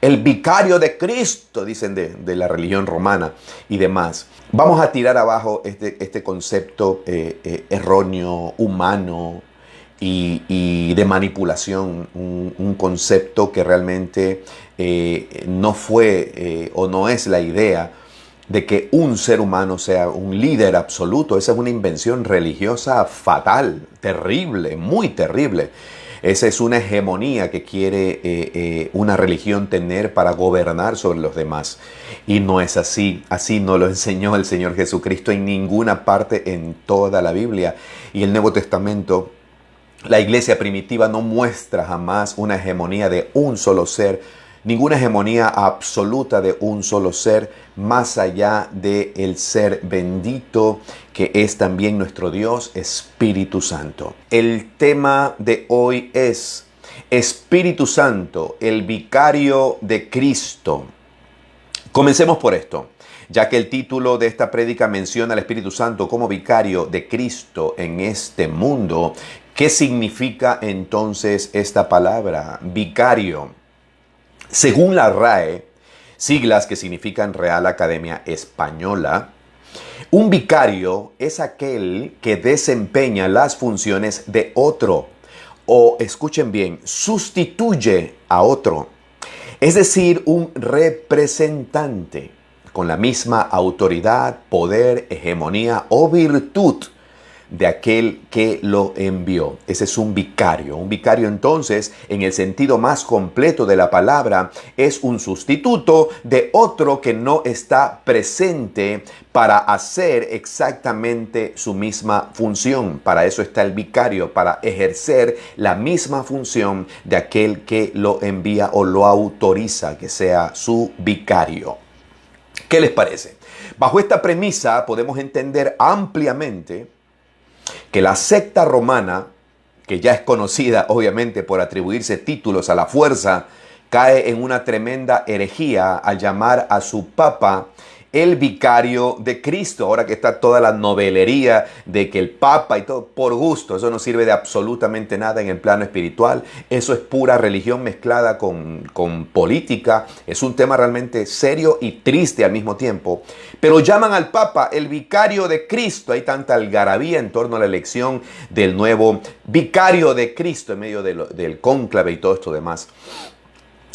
El vicario de Cristo, dicen de la religión romana y demás. Vamos a tirar abajo este concepto erróneo, humano y de manipulación. Un concepto que realmente no fue o no es la idea de que un ser humano sea un líder absoluto. Esa es una invención religiosa fatal, terrible, muy terrible. Esa es una hegemonía que quiere una religión tener para gobernar sobre los demás. Y no es así. Así no lo enseñó el Señor Jesucristo en ninguna parte en toda la Biblia. Y el Nuevo Testamento, la iglesia primitiva no muestra jamás una hegemonía de un solo ser, ninguna hegemonía absoluta de un solo ser, más allá del ser bendito que es también nuestro Dios, Espíritu Santo. El tema de hoy es Espíritu Santo, el vicario de Cristo. Comencemos por esto, ya que el título de esta prédica menciona al Espíritu Santo como vicario de Cristo en este mundo. ¿Qué significa entonces esta palabra, vicario? Según la RAE, siglas que significan Real Academia Española, un vicario es aquel que desempeña las funciones de otro, o escuchen bien, sustituye a otro. Es decir, un representante con la misma autoridad, poder, hegemonía o virtud de aquel que lo envió. Ese es un vicario. Un vicario entonces, en el sentido más completo de la palabra, es un sustituto de otro que no está presente para hacer exactamente su misma función. Para eso está el vicario, para ejercer la misma función de aquel que lo envía o lo autoriza que sea su vicario. ¿Qué les parece? Bajo esta premisa podemos entender ampliamente que la secta romana, que ya es conocida obviamente por atribuirse títulos a la fuerza, cae en una tremenda herejía al llamar a su papa el vicario de Cristo. Ahora que está toda la novelería de que el papa y todo, por gusto, eso no sirve de absolutamente nada en el plano espiritual. Eso es pura religión mezclada con política. Es un tema realmente serio y triste al mismo tiempo. Pero llaman al papa el vicario de Cristo. Hay tanta algarabía en torno a la elección del nuevo vicario de Cristo en medio del cónclave y todo esto demás.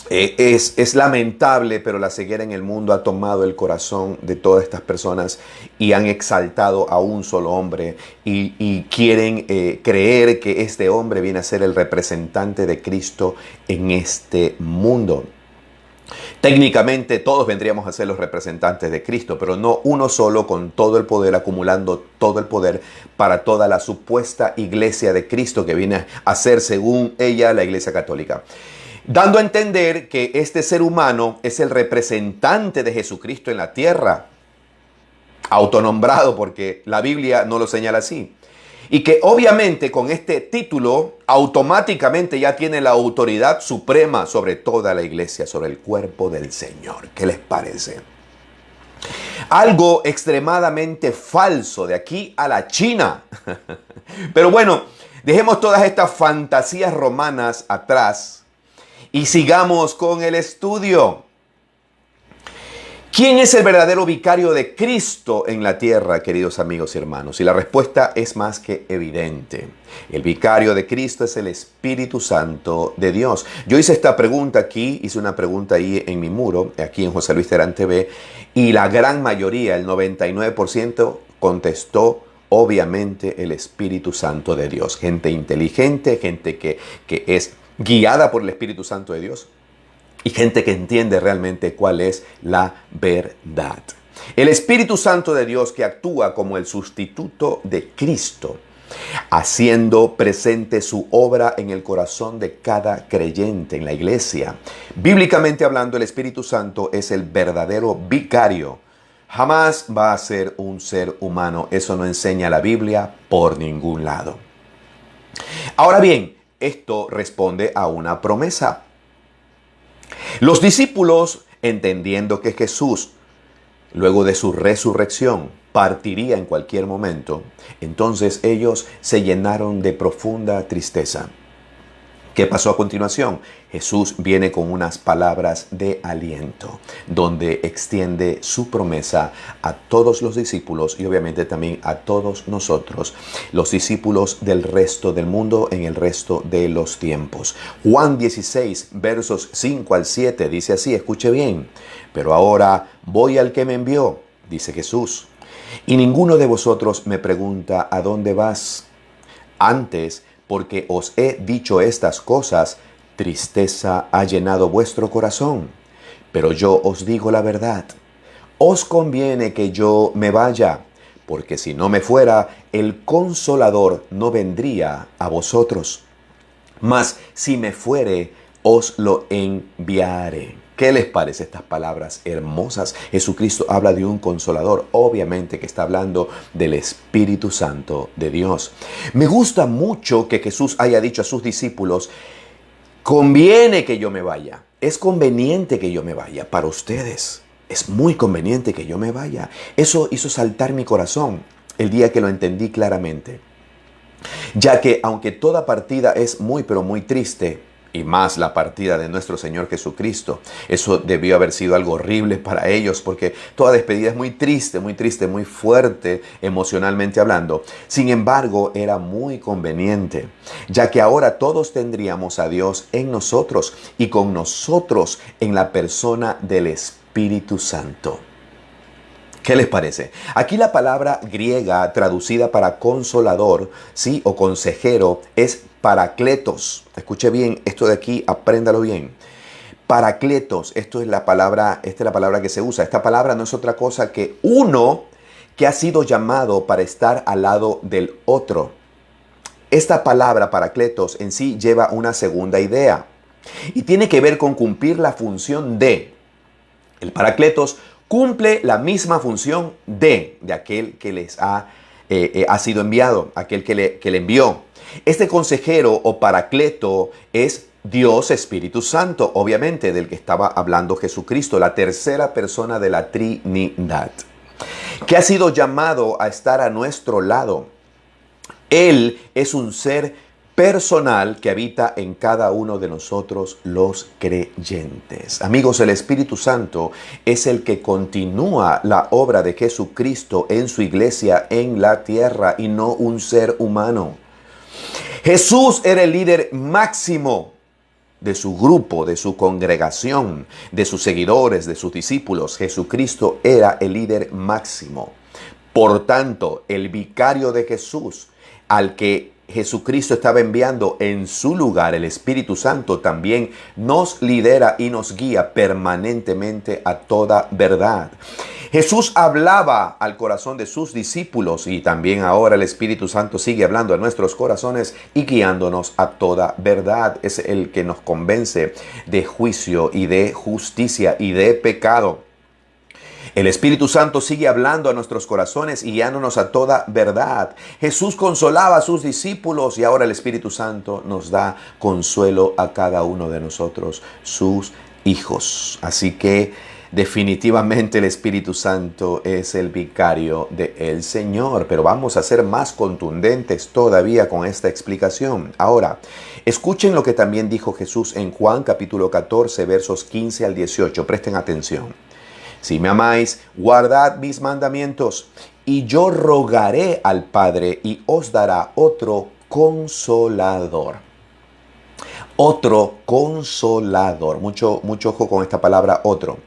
Es lamentable, pero la ceguera en el mundo ha tomado el corazón de todas estas personas y han exaltado a un solo hombre y quieren creer que este hombre viene a ser el representante de Cristo en este mundo. Técnicamente todos vendríamos a ser los representantes de Cristo, pero no uno solo con todo el poder, acumulando todo el poder para toda la supuesta iglesia de Cristo que viene a ser, según ella, la iglesia católica. Dando a entender que este ser humano es el representante de Jesucristo en la tierra, autonombrado porque la Biblia no lo señala así. Y que obviamente con este título automáticamente ya tiene la autoridad suprema sobre toda la iglesia, sobre el cuerpo del Señor. ¿Qué les parece? Algo extremadamente falso de aquí a la China. Pero bueno, dejemos todas estas fantasías romanas atrás y sigamos con el estudio. ¿Quién es el verdadero vicario de Cristo en la tierra, queridos amigos y hermanos? Y la respuesta es más que evidente. El vicario de Cristo es el Espíritu Santo de Dios. Yo hice esta pregunta aquí, hice una pregunta ahí en mi muro, aquí en José Luis Terán TV, y la gran mayoría, el 99%, contestó obviamente el Espíritu Santo de Dios. Gente inteligente, gente que es guiada por el Espíritu Santo de Dios y gente que entiende realmente cuál es la verdad. El Espíritu Santo de Dios que actúa como el sustituto de Cristo, haciendo presente su obra en el corazón de cada creyente en la iglesia. Bíblicamente hablando, el Espíritu Santo es el verdadero vicario. Jamás va a ser un ser humano. Eso no enseña la Biblia por ningún lado. Ahora bien, esto responde a una promesa. Los discípulos, entendiendo que Jesús, luego de su resurrección, partiría en cualquier momento, entonces ellos se llenaron de profunda tristeza. ¿Qué pasó a continuación? Jesús viene con unas palabras de aliento, donde extiende su promesa a todos los discípulos y obviamente también a todos nosotros, los discípulos del resto del mundo en el resto de los tiempos. Juan 16, versos 5 al 7 dice así, escuche bien, pero ahora voy al que me envió, dice Jesús, y ninguno de vosotros me pregunta ¿a dónde vas? Antes, porque os he dicho estas cosas, tristeza ha llenado vuestro corazón. Pero yo os digo la verdad. Os conviene que yo me vaya, porque si no me fuera, el Consolador no vendría a vosotros. Mas si me fuere, os lo enviaré. ¿Qué les parece estas palabras hermosas? Jesucristo habla de un consolador, obviamente que está hablando del Espíritu Santo de Dios. Me gusta mucho que Jesús haya dicho a sus discípulos, conviene que yo me vaya, es conveniente que yo me vaya para ustedes, es muy conveniente que yo me vaya. Eso hizo saltar mi corazón el día que lo entendí claramente, ya que aunque toda partida es muy pero muy triste, y más la partida de nuestro Señor Jesucristo. Eso debió haber sido algo horrible para ellos porque toda despedida es muy triste, muy fuerte emocionalmente hablando. Sin embargo, era muy conveniente, ya que ahora todos tendríamos a Dios en nosotros y con nosotros en la persona del Espíritu Santo. ¿Qué les parece? Aquí la palabra griega traducida para consolador, ¿sí? O consejero es parakletos. Escuche bien, esto de aquí, apréndalo bien. Parakletos, esta es la palabra que se usa. Esta palabra no es otra cosa que uno que ha sido llamado para estar al lado del otro. Esta palabra parakletos en sí lleva una segunda idea y tiene que ver con cumplir la función de. El parakletos cumple la misma función de aquel que les ha sido enviado, aquel que le envió. Este consejero o paracleto es Dios Espíritu Santo, obviamente del que estaba hablando Jesucristo, la tercera persona de la Trinidad, que ha sido llamado a estar a nuestro lado. Él es un ser personal que habita en cada uno de nosotros los creyentes. Amigos, el Espíritu Santo es el que continúa la obra de Jesucristo en su iglesia en la tierra y no un ser humano. Jesús era el líder máximo de su grupo, de su congregación, de sus seguidores, de sus discípulos. Jesucristo era el líder máximo. Por tanto, el vicario de Jesús, al que Jesucristo estaba enviando en su lugar, el Espíritu Santo, también nos lidera y nos guía permanentemente a toda verdad. Jesús hablaba al corazón de sus discípulos y también ahora el Espíritu Santo sigue hablando a nuestros corazones y guiándonos a toda verdad. Es el que nos convence de juicio y de justicia y de pecado. El Espíritu Santo sigue hablando a nuestros corazones y guiándonos a toda verdad. Jesús consolaba a sus discípulos y ahora el Espíritu Santo nos da consuelo a cada uno de nosotros, sus hijos. Así que definitivamente el Espíritu Santo es el vicario del Señor. Pero vamos a ser más contundentes todavía con esta explicación. Ahora, escuchen lo que también dijo Jesús en Juan capítulo 14, versos 15 al 18. Presten atención. Si me amáis, guardad mis mandamientos, y yo rogaré al Padre y os dará otro consolador. Otro consolador. Mucho ojo con esta palabra otro.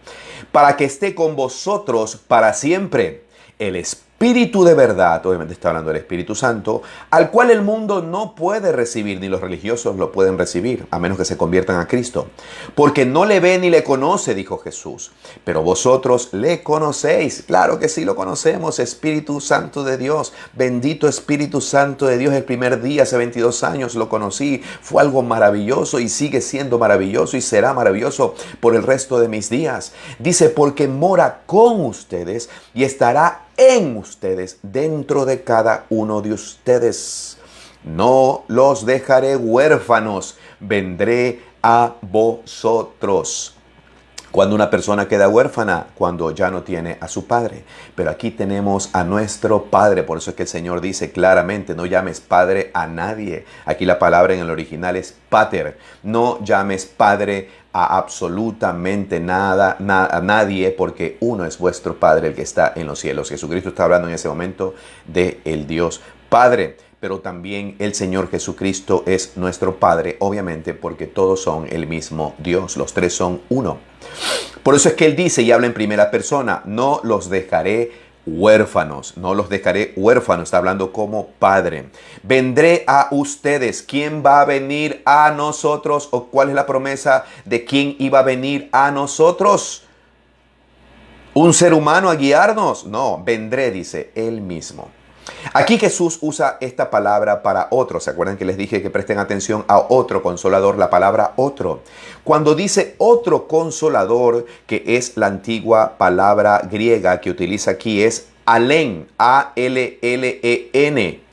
Para que esté con vosotros para siempre. El Espíritu de verdad, obviamente está hablando del Espíritu Santo, al cual el mundo no puede recibir, ni los religiosos lo pueden recibir, a menos que se conviertan a Cristo. Porque no le ve ni le conoce, dijo Jesús, pero vosotros le conocéis. Claro que sí lo conocemos, Espíritu Santo de Dios. Bendito Espíritu Santo de Dios. El primer día, hace 22 años, lo conocí. Fue algo maravilloso y sigue siendo maravilloso y será maravilloso por el resto de mis días. Dice, porque mora con ustedes y estará en ustedes, dentro de cada uno de ustedes. No los dejaré huérfanos, vendré a vosotros. Cuando una persona queda huérfana, cuando ya no tiene a su padre. Pero aquí tenemos a nuestro Padre. Por eso es que el Señor dice claramente, no llames Padre a nadie. Aquí la palabra en el original es pater. No llames Padre a absolutamente nada, a nadie, porque uno es vuestro Padre, el que está en los cielos. Jesucristo está hablando en ese momento de el Dios Padre. Pero también el Señor Jesucristo es nuestro Padre, obviamente, porque todos son el mismo Dios. Los tres son uno. Por eso es que Él dice y habla en primera persona, no los dejaré huérfanos, no los dejaré huérfanos, está hablando como Padre. Vendré a ustedes. ¿Quién va a venir a nosotros? ¿O cuál es la promesa de quién iba a venir a nosotros? ¿Un ser humano a guiarnos? No, vendré, dice Él mismo. Aquí Jesús usa esta palabra para otro. ¿Se acuerdan que les dije que presten atención a otro consolador? La palabra otro. Cuando dice otro consolador, que es la antigua palabra griega que utiliza aquí, es alen, A-L-L-E-N.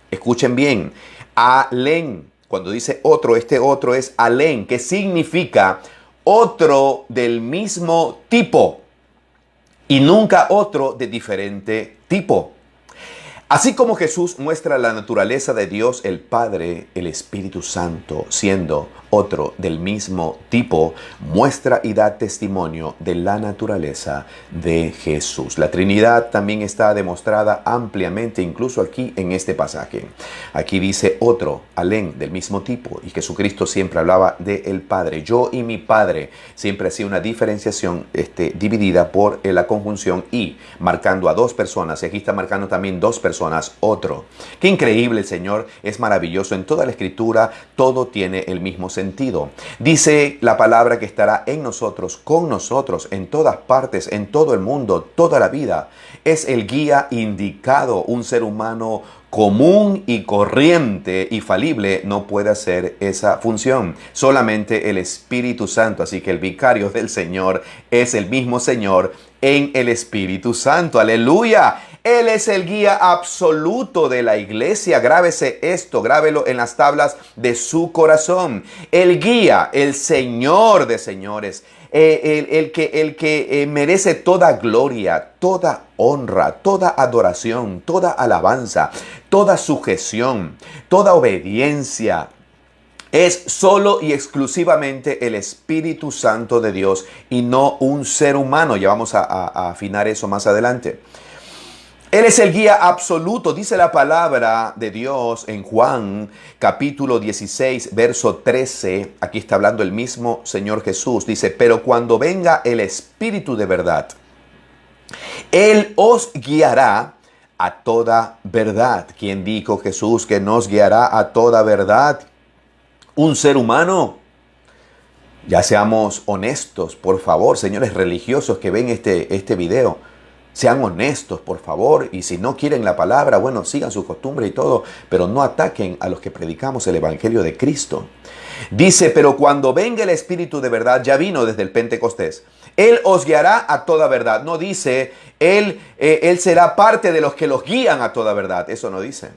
Escuchen bien, alen. Cuando dice otro, este otro es alen, que significa otro del mismo tipo y nunca otro de diferente tipo. Así como Jesús muestra la naturaleza de Dios, el Padre, el Espíritu Santo, siendo otro del mismo tipo, muestra y da testimonio de la naturaleza de Jesús. La Trinidad también está demostrada ampliamente, incluso aquí en este pasaje. Aquí dice otro, alén, del mismo tipo, y Jesucristo siempre hablaba de el Padre. Yo y mi Padre, siempre hacía una diferenciación dividida por la conjunción y, marcando a dos personas, y aquí está marcando también dos personas, otro. Qué increíble el Señor, es maravilloso. En toda la Escritura todo tiene el mismo sentido. Dice la palabra que estará en nosotros, con nosotros, en todas partes, en todo el mundo, toda la vida. Es el guía indicado. Un ser humano común y corriente y falible no puede hacer esa función. Solamente el Espíritu Santo. Así que el vicario del Señor es el mismo Señor en el Espíritu Santo. ¡Aleluya! Él es el guía absoluto de la iglesia. Grábese esto, grábelo en las tablas de su corazón. El guía, el Señor de señores, el que merece toda gloria, toda honra, toda adoración, toda alabanza, toda sujeción, toda obediencia. Es solo y exclusivamente el Espíritu Santo de Dios y no un ser humano. Ya vamos a afinar eso más adelante. Él es el guía absoluto, dice la palabra de Dios en Juan capítulo 16, verso 13. Aquí está hablando el mismo Señor Jesús. Dice, pero cuando venga el Espíritu de verdad, Él os guiará a toda verdad. ¿Quién dijo Jesús que nos guiará a toda verdad? ¿Un ser humano? Ya seamos honestos, por favor, señores religiosos que ven este video. Sean honestos, por favor, y si no quieren la palabra, bueno, sigan su costumbre y todo, pero no ataquen a los que predicamos el Evangelio de Cristo. Dice, pero cuando venga el Espíritu de verdad, ya vino desde el Pentecostés, Él os guiará a toda verdad. No dice, Él será parte de los que los guían a toda verdad. Eso no dice.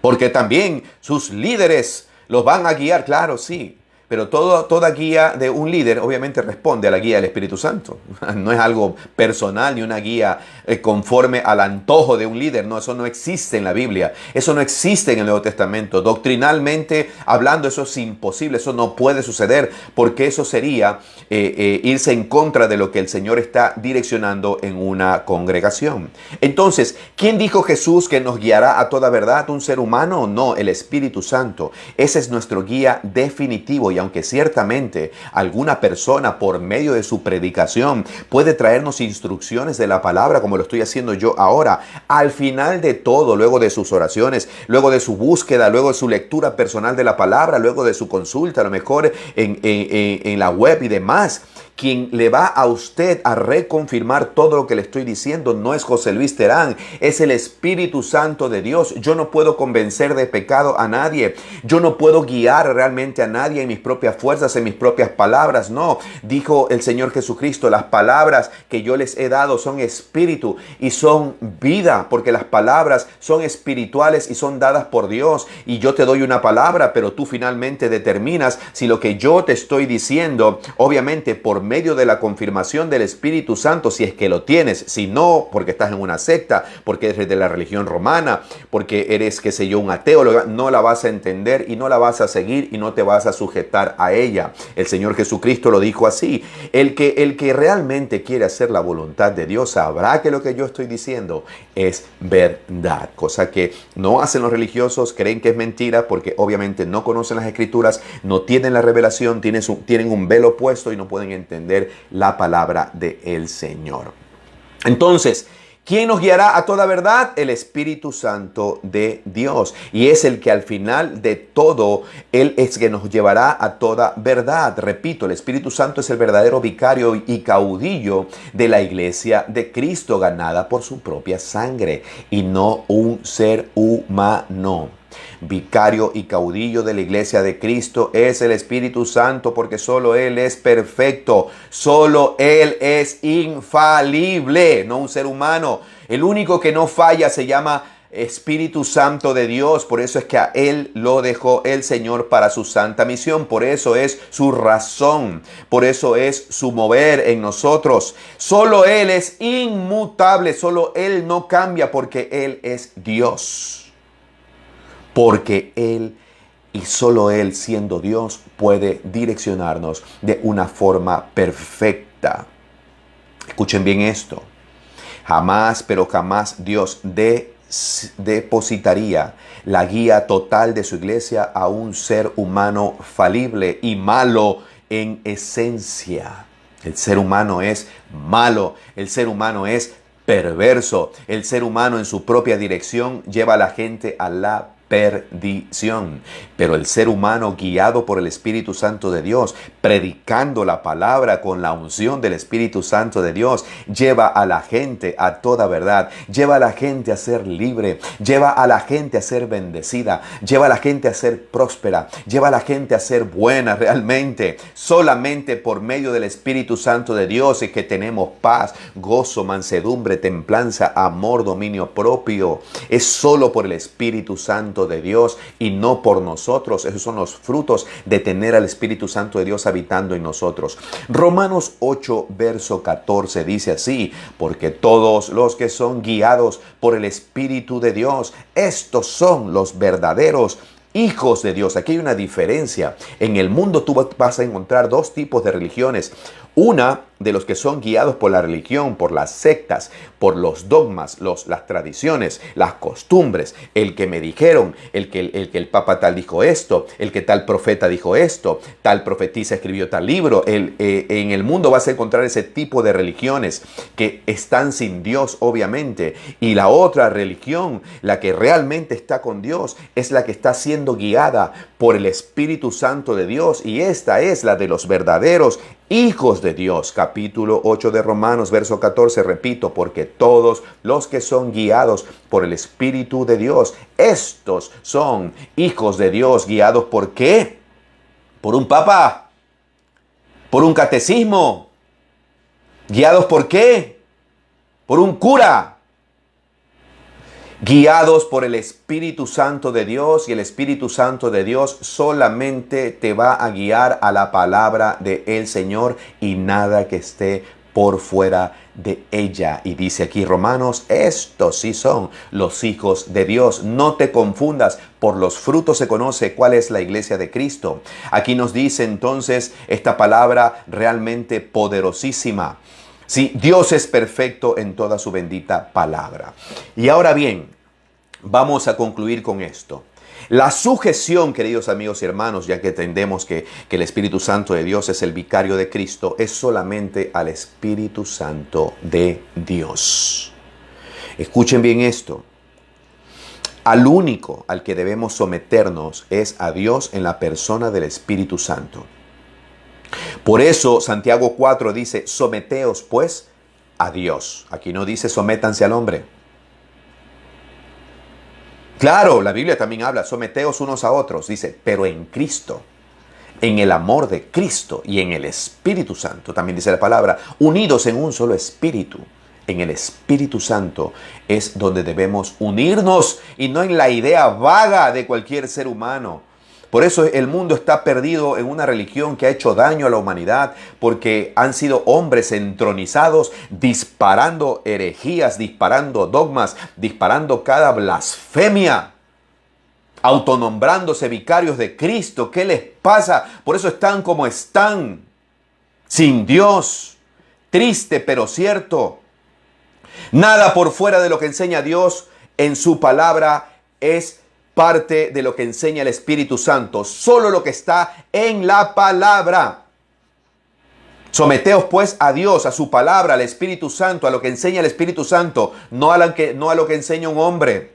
Porque también sus líderes los van a guiar, claro, sí. Pero toda guía de un líder obviamente responde a la guía del Espíritu Santo. No es algo personal ni una guía conforme al antojo de un líder. No, eso no existe en la Biblia. Eso no existe en el Nuevo Testamento. Doctrinalmente hablando, eso es imposible. Eso no puede suceder porque eso sería irse en contra de lo que el Señor está direccionando en una congregación. Entonces, ¿quién dijo Jesús que nos guiará a toda verdad? ¿Un ser humano? No, el Espíritu Santo. Ese es nuestro guía definitivo. Y aunque ciertamente alguna persona por medio de su predicación puede traernos instrucciones de la palabra como lo estoy haciendo yo ahora, al final de todo, luego de sus oraciones, luego de su búsqueda, luego de su lectura personal de la palabra, luego de su consulta, a lo mejor en la web y demás, quien le va a usted a reconfirmar todo lo que le estoy diciendo no es José Luis Terán, es el Espíritu Santo de Dios. Yo no puedo convencer de pecado a nadie. Yo no puedo guiar realmente a nadie en mis propias fuerzas, en mis propias palabras. No, dijo el Señor Jesucristo, las palabras que yo les he dado son espíritu y son vida, porque las palabras son espirituales y son dadas por Dios. Y yo te doy una palabra, pero tú finalmente determinas si lo que yo te estoy diciendo, obviamente por medio de la confirmación del Espíritu Santo, si es que lo tienes. Si no, porque estás en una secta, porque eres de la religión romana, porque eres, qué sé yo, un ateo, no la vas a entender y no la vas a seguir y no te vas a sujetar a ella. El Señor Jesucristo lo dijo así: el que realmente quiere hacer la voluntad de Dios sabrá que lo que yo estoy diciendo es verdad, cosa que no hacen los religiosos. Creen que es mentira porque obviamente no conocen las Escrituras, no tienen la revelación, tienen un velo puesto y no pueden entender la palabra del Señor. Entonces, ¿quién nos guiará a toda verdad? El Espíritu Santo de Dios. Y es el que al final de todo, Él es que nos llevará a toda verdad. Repito, el Espíritu Santo es el verdadero vicario y caudillo de la iglesia de Cristo, ganada por su propia sangre y no un ser humano. Vicario y caudillo de la iglesia de Cristo es el Espíritu Santo, porque solo Él es perfecto, solo Él es infalible, no un ser humano. El único que no falla se llama Espíritu Santo de Dios. Por eso es que a Él lo dejó el Señor para su santa misión. Por eso es su razón, por eso es su mover en nosotros. Solo Él es inmutable, solo Él no cambia, porque Él es Dios. Porque Él y solo Él, siendo Dios, puede direccionarnos de una forma perfecta. Escuchen bien esto. Jamás, pero jamás Dios depositaría la guía total de su iglesia a un ser humano falible y malo en esencia. El ser humano es malo, el ser humano es perverso, el ser humano en su propia dirección lleva a la gente a la perdición. Pero el ser humano, guiado por el Espíritu Santo de Dios, predicando la palabra con la unción del Espíritu Santo de Dios, lleva a la gente a toda verdad, lleva a la gente a ser libre, lleva a la gente a ser bendecida, lleva a la gente a ser próspera, lleva a la gente a ser buena realmente. Solamente por medio del Espíritu Santo de Dios es que tenemos paz, gozo, mansedumbre, templanza, amor, dominio propio. Es solo por el Espíritu Santo de Dios y no por nosotros. Esos son los frutos de tener al Espíritu Santo de Dios habitando en nosotros. Romanos 8, verso 14 dice así: porque todos los que son guiados por el Espíritu de Dios, estos son los verdaderos hijos de Dios. Aquí hay una diferencia. En el mundo tú vas a encontrar dos tipos de religiones. Una de los que son guiados por la religión, por las sectas, por los dogmas, las tradiciones, las costumbres, el que me dijeron, el que el Papa tal dijo esto, el que tal profeta dijo esto, tal profetisa escribió tal libro. En el mundo vas a encontrar ese tipo de religiones que están sin Dios, obviamente. Y la otra religión, la que realmente está con Dios, es la que está siendo guiada por el Espíritu Santo de Dios. Y esta es la de los verdaderos hijos de Dios. Capítulo 8 de Romanos, verso 14, repito: porque todos los que son guiados por el Espíritu de Dios, estos son hijos de Dios. ¿Guiados por qué? ¿Por un papa? ¿Por un catecismo? ¿Guiados por qué? ¿Por un cura? Guiados por el Espíritu Santo de Dios, y el Espíritu Santo de Dios solamente te va a guiar a la palabra del Señor y nada que esté por fuera de ella. Y dice aquí Romanos: estos sí son los hijos de Dios. No te confundas, por los frutos se conoce cuál es la iglesia de Cristo. Aquí nos dice entonces esta palabra realmente poderosísima. Sí, Dios es perfecto en toda su bendita palabra. Y ahora bien, vamos a concluir con esto. La sujeción, queridos amigos y hermanos, ya que entendemos que el Espíritu Santo de Dios es el vicario de Cristo, es solamente al Espíritu Santo de Dios. Escuchen bien esto. Al único al que debemos someternos es a Dios en la persona del Espíritu Santo. Por eso Santiago 4 dice: someteos pues a Dios. Aquí no dice sométanse al hombre. Claro, la Biblia también habla: someteos unos a otros. Dice, pero en Cristo, en el amor de Cristo y en el Espíritu Santo. También dice la palabra, unidos en un solo espíritu. En el Espíritu Santo es donde debemos unirnos y no en la idea vaga de cualquier ser humano. Por eso el mundo está perdido en una religión que ha hecho daño a la humanidad, porque han sido hombres entronizados disparando herejías, disparando dogmas, disparando cada blasfemia, autonombrándose vicarios de Cristo. ¿Qué les pasa? Por eso están como están, sin Dios, triste pero cierto. Nada por fuera de lo que enseña Dios en su palabra es parte de lo que enseña el Espíritu Santo. Solo lo que está en la palabra. Someteos pues a Dios, a su palabra, al Espíritu Santo, a lo que enseña el Espíritu Santo, no a lo que enseña un hombre.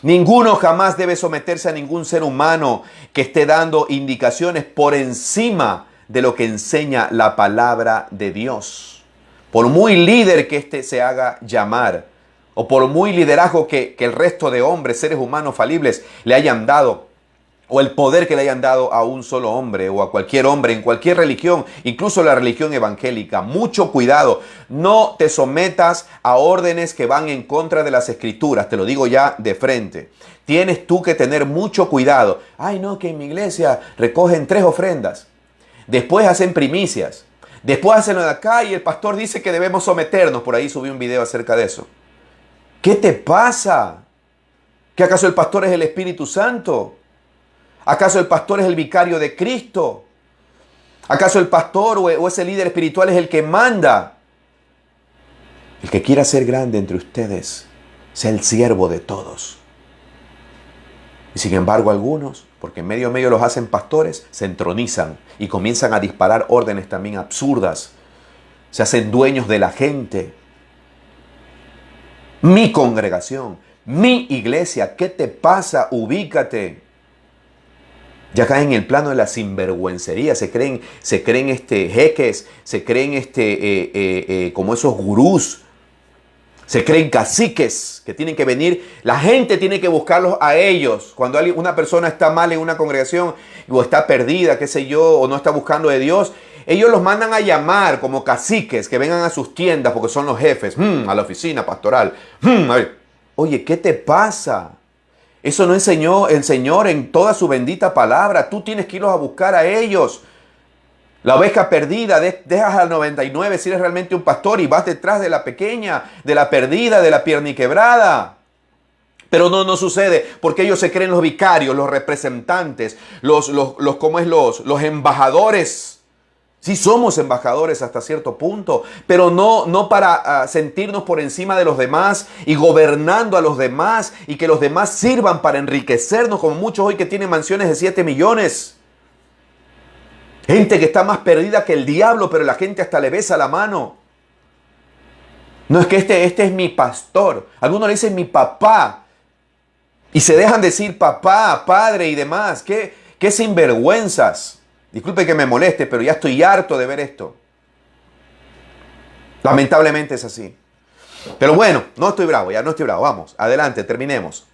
Ninguno jamás debe someterse a ningún ser humano que esté dando indicaciones por encima de lo que enseña la palabra de Dios. Por muy líder que éste se haga llamar, o por muy liderazgo que el resto de hombres, seres humanos falibles, le hayan dado, o el poder que le hayan dado a un solo hombre o a cualquier hombre en cualquier religión, incluso la religión evangélica. Mucho cuidado, no te sometas a órdenes que van en contra de las Escrituras, te lo digo ya de frente. Tienes tú que tener mucho cuidado. Ay, no, que en mi iglesia recogen 3 ofrendas, después hacen primicias, después hacen lo de acá y el pastor dice que debemos someternos. Por ahí subí un video acerca de eso. ¿Qué te pasa? ¿Que acaso el pastor es el Espíritu Santo? ¿Acaso el pastor es el vicario de Cristo? ¿Acaso el pastor o ese líder espiritual es el que manda? El que quiera ser grande entre ustedes, sea el siervo de todos. Y sin embargo algunos, porque en medio los hacen pastores, se entronizan y comienzan a disparar órdenes también absurdas. Se hacen dueños de la gente. Mi congregación, mi iglesia, ¿qué te pasa? Ubícate. Ya caen en el plano de la sinvergüencería, se creen jeques, se creen como esos gurús, se creen caciques que tienen que venir, la gente tiene que buscarlos a ellos. Cuando una persona está mal en una congregación o está perdida, qué sé yo, o no está buscando de Dios, ellos los mandan a llamar como caciques, que vengan a sus tiendas porque son los jefes, a la oficina pastoral. Oye, ¿qué te pasa? Eso no enseñó el Señor en toda su bendita palabra. Tú tienes que irlos a buscar a ellos. La oveja perdida, dejas al 99 si eres realmente un pastor y vas detrás de la pequeña, de la perdida, de la pierniquebrada. Pero no sucede porque ellos se creen los vicarios, los representantes, los embajadores. Sí somos embajadores hasta cierto punto, pero no para sentirnos por encima de los demás y gobernando a los demás y que los demás sirvan para enriquecernos, como muchos hoy que tienen mansiones de 7 millones. Gente que está más perdida que el diablo, pero la gente hasta le besa la mano. No es que este es mi pastor. Algunos le dicen mi papá y se dejan decir papá, padre y demás. ¿Qué sinvergüenzas? Disculpe que me moleste, pero ya estoy harto de ver esto. Lamentablemente es así. Pero bueno, no estoy bravo. Vamos, adelante, terminemos.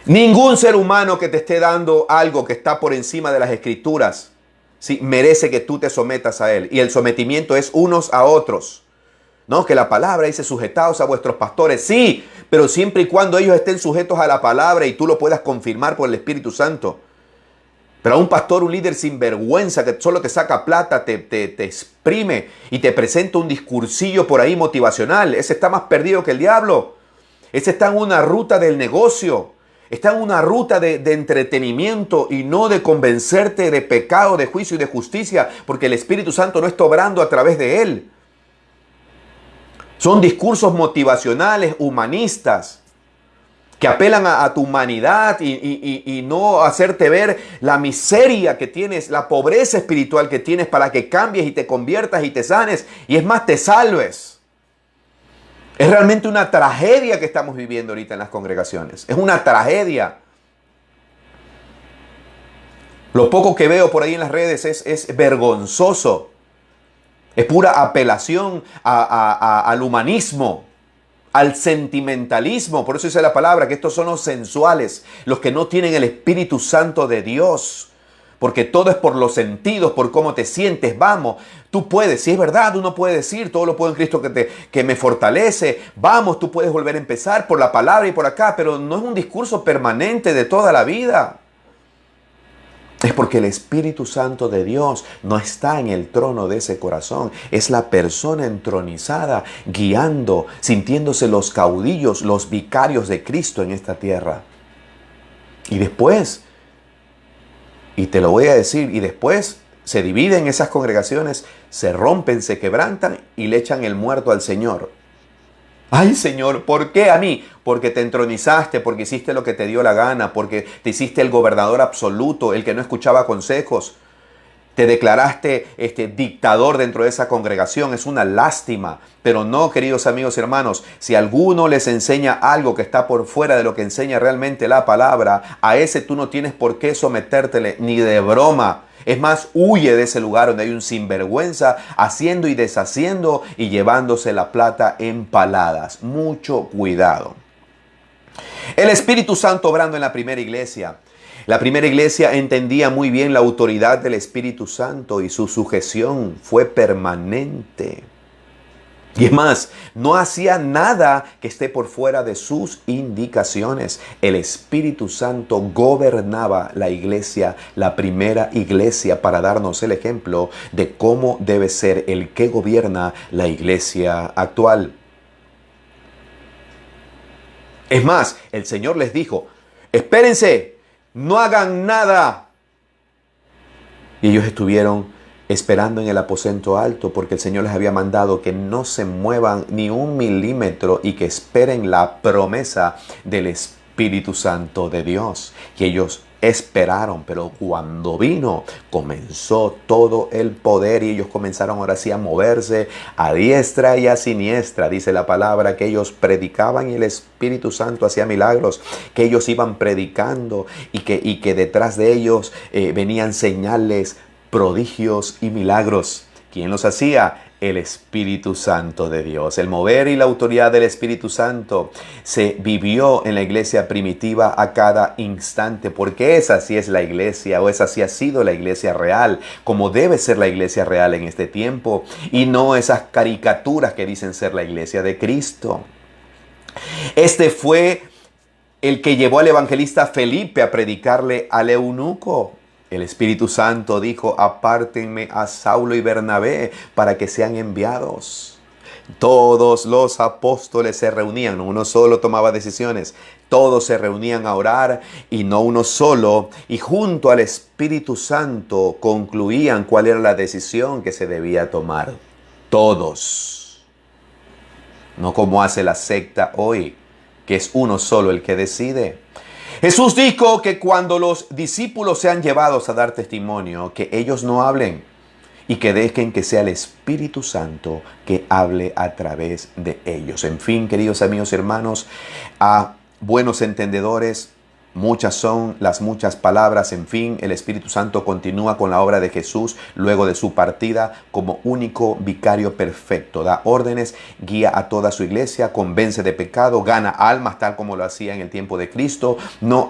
Ningún ser humano que te esté dando algo que está por encima de las Escrituras, sí, merece que tú te sometas a él. Y el sometimiento es unos a otros. No, que la palabra dice sujetaos a vuestros pastores. Sí, pero siempre y cuando ellos estén sujetos a la palabra y tú lo puedas confirmar por el Espíritu Santo. Pero a un pastor, un líder sin vergüenza que solo te saca plata, te exprime y te presenta un discursillo por ahí motivacional. Ese está más perdido que el diablo. Ese está en una ruta del negocio. Está en una ruta de entretenimiento y no de convencerte de pecado, de juicio y de justicia, porque el Espíritu Santo no está obrando a través de él. Son discursos motivacionales, humanistas, que apelan a tu humanidad y no hacerte ver la miseria que tienes, la pobreza espiritual que tienes para que cambies y te conviertas y te sanes y es más, te salves. Es realmente una tragedia que estamos viviendo ahorita en las congregaciones. Es una tragedia. Lo poco que veo por ahí en las redes es vergonzoso. Es pura apelación al humanismo, al sentimentalismo. Por eso dice la palabra que estos son los sensuales, los que no tienen el Espíritu Santo de Dios. Porque todo es por los sentidos, por cómo te sientes. Vamos, tú puedes, si es verdad, uno puede decir, todo lo puedo en Cristo que me fortalece. Vamos, tú puedes volver a empezar por la palabra y por acá, pero no es un discurso permanente de toda la vida. Es porque el Espíritu Santo de Dios no está en el trono de ese corazón. Es la persona entronizada, guiando, sintiéndose los caudillos, los vicarios de Cristo en esta tierra. Y después, y te lo voy a decir, y después se dividen esas congregaciones, se rompen, se quebrantan y le echan el muerto al Señor. Ay, Señor, ¿por qué a mí? Porque te entronizaste, porque hiciste lo que te dio la gana, porque te hiciste el gobernador absoluto, el que no escuchaba consejos. Te declaraste dictador dentro de esa congregación. Es una lástima. Pero no, queridos amigos y hermanos, si alguno les enseña algo que está por fuera de lo que enseña realmente la palabra, a ese tú no tienes por qué sometértele ni de broma. Es más, huye de ese lugar donde hay un sinvergüenza haciendo y deshaciendo y llevándose la plata empaladas. Mucho cuidado. El Espíritu Santo obrando en la primera iglesia. La primera iglesia entendía muy bien la autoridad del Espíritu Santo y su sujeción fue permanente. Y es más, no hacía nada que esté por fuera de sus indicaciones. El Espíritu Santo gobernaba la iglesia, la primera iglesia, para darnos el ejemplo de cómo debe ser el que gobierna la iglesia actual. Es más, el Señor les dijo, espérense, no hagan nada. Y ellos estuvieron esperando en el aposento alto porque el Señor les había mandado que no se muevan ni un milímetro y que esperen la promesa del Espíritu Santo de Dios. Y ellos esperaron, pero cuando vino, comenzó todo el poder y ellos comenzaron ahora sí a moverse a diestra y a siniestra. Dice la palabra que ellos predicaban y el Espíritu Santo hacía milagros, que ellos iban predicando y que detrás de ellos venían señales, prodigios y milagros. ¿Quién los hacía? El Espíritu Santo de Dios. El mover y la autoridad del Espíritu Santo se vivió en la iglesia primitiva a cada instante, porque esa sí es la iglesia, o esa sí ha sido la iglesia real, como debe ser la iglesia real en este tiempo, y no esas caricaturas que dicen ser la iglesia de Cristo. Este fue el que llevó al evangelista Felipe a predicarle al eunuco. El Espíritu Santo dijo, apártenme a Saulo y Bernabé para que sean enviados. Todos los apóstoles se reunían, no uno solo tomaba decisiones. Todos se reunían a orar y no uno solo. Y junto al Espíritu Santo concluían cuál era la decisión que se debía tomar. Todos. No como hace la secta hoy, que es uno solo el que decide. Jesús dijo que cuando los discípulos sean llevados a dar testimonio, que ellos no hablen y que dejen que sea el Espíritu Santo que hable a través de ellos. En fin, queridos amigos y hermanos, a buenos entendedores, muchas son las muchas palabras. En fin, el Espíritu Santo continúa con la obra de Jesús luego de su partida como único vicario perfecto. Da órdenes, guía a toda su iglesia, convence de pecado, gana almas tal como lo hacía en el tiempo de Cristo. Nos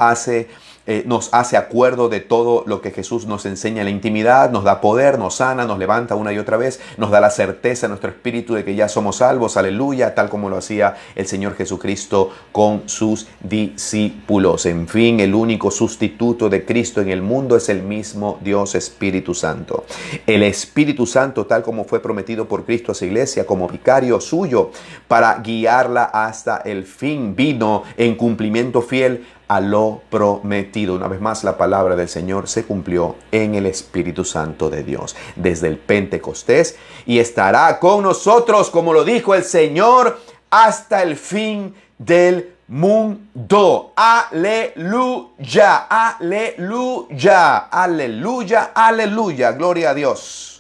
hace acuerdo de todo lo que Jesús nos enseña en la intimidad, nos da poder, nos sana, nos levanta una y otra vez, nos da la certeza en nuestro espíritu de que ya somos salvos, aleluya, tal como lo hacía el Señor Jesucristo con sus discípulos. En fin, el único sustituto de Cristo en el mundo es el mismo Dios Espíritu Santo. El Espíritu Santo, tal como fue prometido por Cristo a su iglesia como vicario suyo para guiarla hasta el fin, vino en cumplimiento fiel a lo prometido. Una vez más, la palabra del Señor se cumplió en el Espíritu Santo de Dios desde el Pentecostés y estará con nosotros, como lo dijo el Señor, hasta el fin del mundo. Aleluya, aleluya, aleluya, aleluya. Gloria a Dios.